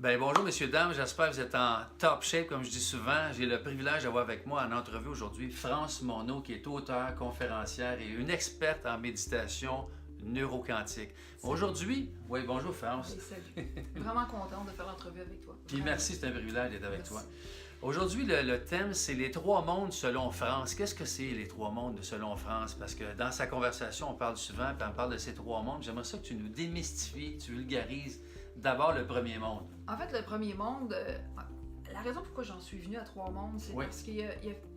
Ben bonjour messieurs, dames, j'espère que vous êtes en top shape comme je dis souvent. J'ai le privilège d'avoir avec moi en entrevue aujourd'hui France Monod qui est auteure, conférencière et une experte en méditation neuroquantique. Aujourd'hui, oui bonjour France. Oui, salut. Vraiment contente de faire l'entrevue avec toi. Puis merci, c'est un privilège d'être avec Merci. toi. Aujourd'hui, le thème, c'est les trois mondes selon France. Qu'est-ce que c'est les trois mondes selon France? Parce que dans sa conversation, on parle souvent, puis on parle de ces trois mondes. J'aimerais ça que tu nous démystifies, tu vulgarises d'abord le premier monde. En fait, le premier monde, la raison pourquoi j'en suis venue à trois mondes, c'est Oui. parce que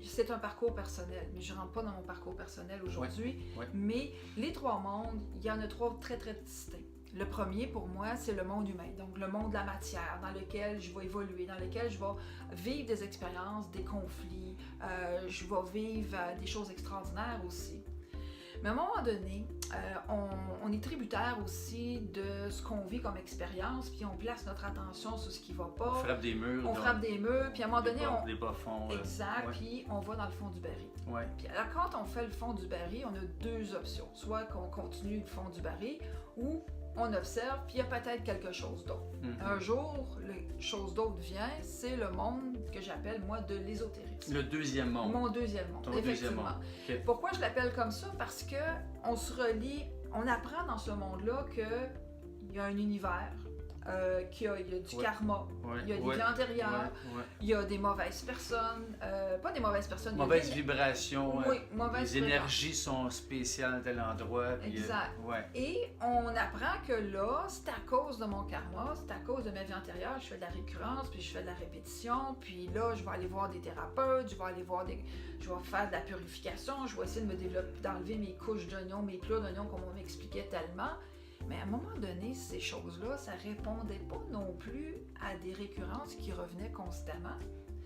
c'est un parcours personnel. Mais je ne rentre pas dans mon parcours personnel aujourd'hui. Oui. Mais les trois mondes, il y en a trois très, très distincts. Le premier, pour moi, c'est le monde humain, donc le monde de la matière, dans lequel je vais évoluer, dans lequel je vais vivre des expériences, des conflits, je vais vivre des choses extraordinaires aussi. Mais à un moment donné, on est tributaire aussi de ce qu'on vit comme expérience, puis on place notre attention sur ce qui ne va pas. On frappe des murs. On frappe des murs, puis à un moment donné, les bas-fonds. Exact, Ouais. puis on va dans le fond du baril. Ouais. Puis alors, quand on fait le fond du baril, on a deux options. Soit qu'on continue le fond du baril, ou on observe, puis il y a peut-être quelque chose d'autre. Un jour, la chose d'autre vient, c'est le monde que j'appelle, moi, de l'ésotérisme. Le deuxième monde. Mon deuxième monde, Ton effectivement. deuxième monde. Okay. Pourquoi je l'appelle comme ça? Parce que on se relie, on apprend dans ce monde-là qu'il y a un univers, qu'il y a du karma, il y a des vies antérieures, il y a des mauvaises personnes, pas des mauvaises personnes, mauvaises vibrations, mauvaises les énergies sont spéciales à tel endroit. Puis, exact. Et on apprend que là, c'est à cause de mon karma, c'est à cause de ma vie antérieure, je fais de la récurrence, puis je fais de la répétition, puis là, je vais aller voir des thérapeutes, je vais faire de la purification, je vais essayer de me développer, d'enlever mes couches d'oignons, mes clous d'oignons, comme on m'expliquait tellement. Mais à un moment donné, ces choses-là, ça répondait pas non plus à des récurrences qui revenaient constamment.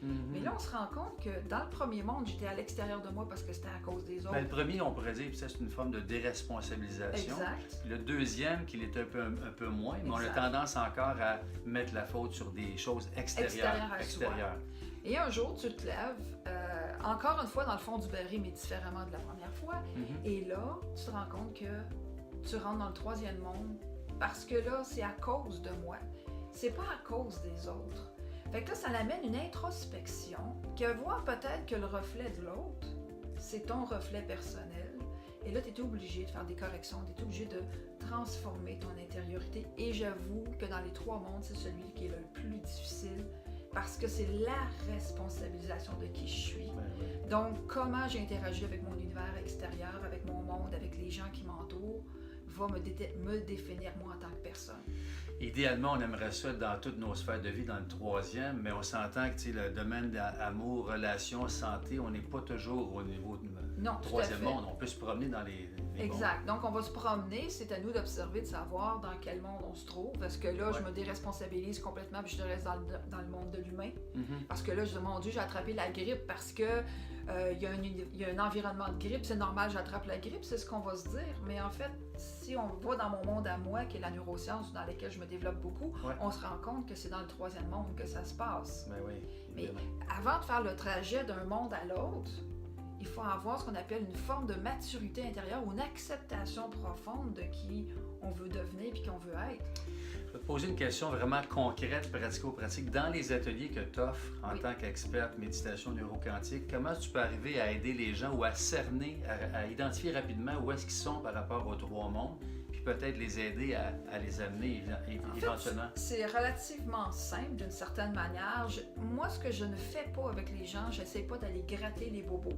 Mais là, on se rend compte que dans le premier monde, j'étais à l'extérieur de moi parce que c'était à cause des autres. Ben, le premier, on pourrait dire que c'est une forme de déresponsabilisation. Exact. Le deuxième, qu'il est un peu moins, mais on a tendance encore à mettre la faute sur des choses extérieures. Et un jour, tu te lèves, encore une fois dans le fond du baril, mais différemment de la première fois. Et là, tu te rends compte que tu rentres dans le troisième monde parce que là, c'est à cause de moi. C'est pas à cause des autres. Fait que là, ça amène une introspection que voir peut-être que le reflet de l'autre, c'est ton reflet personnel. Et là, tu es obligé de faire des corrections, tu es obligé de transformer ton intériorité. Et j'avoue que dans les trois mondes, c'est celui qui est le plus difficile parce que c'est la responsabilisation de qui je suis. Donc, comment j'interagis avec mon univers extérieur, avec mon monde, avec les gens qui m'entourent, va me définir moi en tant que personne. Idéalement, on aimerait ça dans toutes nos sphères de vie, dans le troisième, mais on s'entend que le domaine d'amour, relations, santé, on n'est pas toujours au niveau du troisième monde. On peut se promener dans les exact. mondes. Donc, on va se promener. C'est à nous d'observer, de savoir dans quel monde on se trouve. Parce que là, je me déresponsabilise complètement puis je reste dans le monde de l'humain. Parce que là, je dis, mon Dieu, j'ai attrapé la grippe parce que il y a un environnement de grippe. C'est normal, j'attrape la grippe. C'est ce qu'on va se dire. Mais en fait, si on va dans mon monde à moi, qui est la neuroscience, dans laquelle je me développe beaucoup, on se rend compte que c'est dans le troisième monde que ça se passe. Mais avant de faire le trajet d'un monde à l'autre, il faut avoir ce qu'on appelle une forme de maturité intérieure ou une acceptation profonde de qui on veut devenir et qui on veut être. Je vais te poser une question vraiment concrète, pratico-pratique. Dans les ateliers que tu offres en tant qu'experte méditation neuroquantique, comment tu peux arriver à aider les gens ou à cerner, à identifier rapidement où est-ce qu'ils sont par rapport aux trois mondes, puis peut-être les aider à les amener éventuellement? En fait, c'est relativement simple d'une certaine manière. Moi, ce que je ne fais pas avec les gens, je n'essaie pas d'aller gratter les bobos.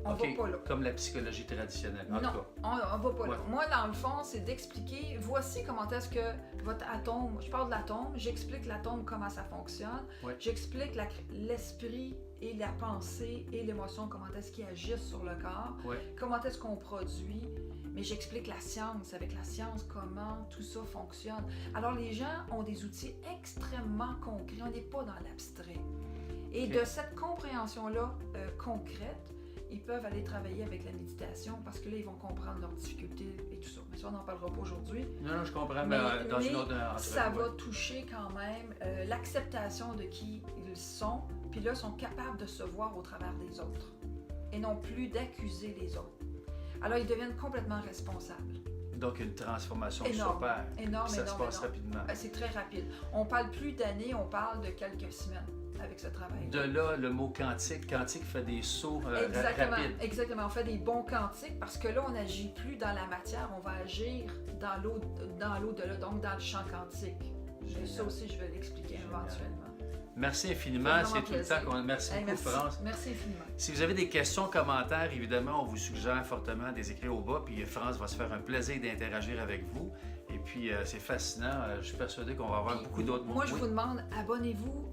On va pas là. Comme la psychologie traditionnelle, en non, tout cas. On va pas là. Moi, dans le fond, c'est d'expliquer, voici comment est-ce que votre atome, je parle de l'atome, j'explique l'atome, comment ça fonctionne, j'explique l'esprit et la pensée et l'émotion, comment est-ce qu'ils agissent sur le corps, comment est-ce qu'on produit, mais j'explique la science, avec la science, comment tout ça fonctionne. Alors, les gens ont des outils extrêmement concrets, on n'est pas dans l'abstrait. Et de cette compréhension-là concrète, ils peuvent aller travailler avec la méditation parce que là, ils vont comprendre leurs difficultés et tout ça. Mais ça, on n'en parlera pas aujourd'hui. Non, je comprends, mais dans une autre entrevue. Ça va toucher quand même l'acceptation de qui ils sont, puis là, ils sont capables de se voir au travers des autres et non plus d'accuser les autres. Alors, ils deviennent complètement responsables. Donc, une transformation qui Énorme, s'opère. énorme, Ça se énorme, passe énorme. rapidement. C'est très rapide. On parle plus d'années, on parle de quelques semaines avec ce travail. De là, le mot quantique. Quantique fait des sauts Exactement, rapides. exactement. On fait des bons quantiques parce que là, on n'agit plus dans la matière, on va agir dans l'au-delà, donc dans le champ quantique. Génial. Ça aussi, je vais l'expliquer Génial. éventuellement. Merci infiniment. Ça fait C'est vraiment tout le plaisir. temps qu'on... Merci beaucoup, Merci. France. Merci infiniment. Si vous avez des questions, commentaires, évidemment, on vous suggère fortement de les écrire au bas, puis France va se faire un plaisir d'interagir avec vous. Et puis, c'est fascinant. Je suis persuadé qu'on va avoir beaucoup d'autres mots. Moi, je vous demande, abonnez-vous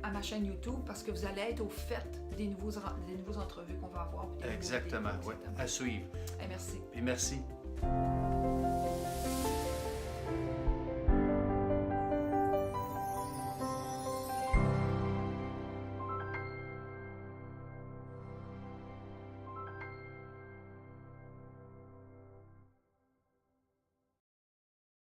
à ma chaîne YouTube parce que vous allez être au fait des nouveaux entrevues qu'on va avoir. Exactement, oui. À suivre. Merci. Et merci.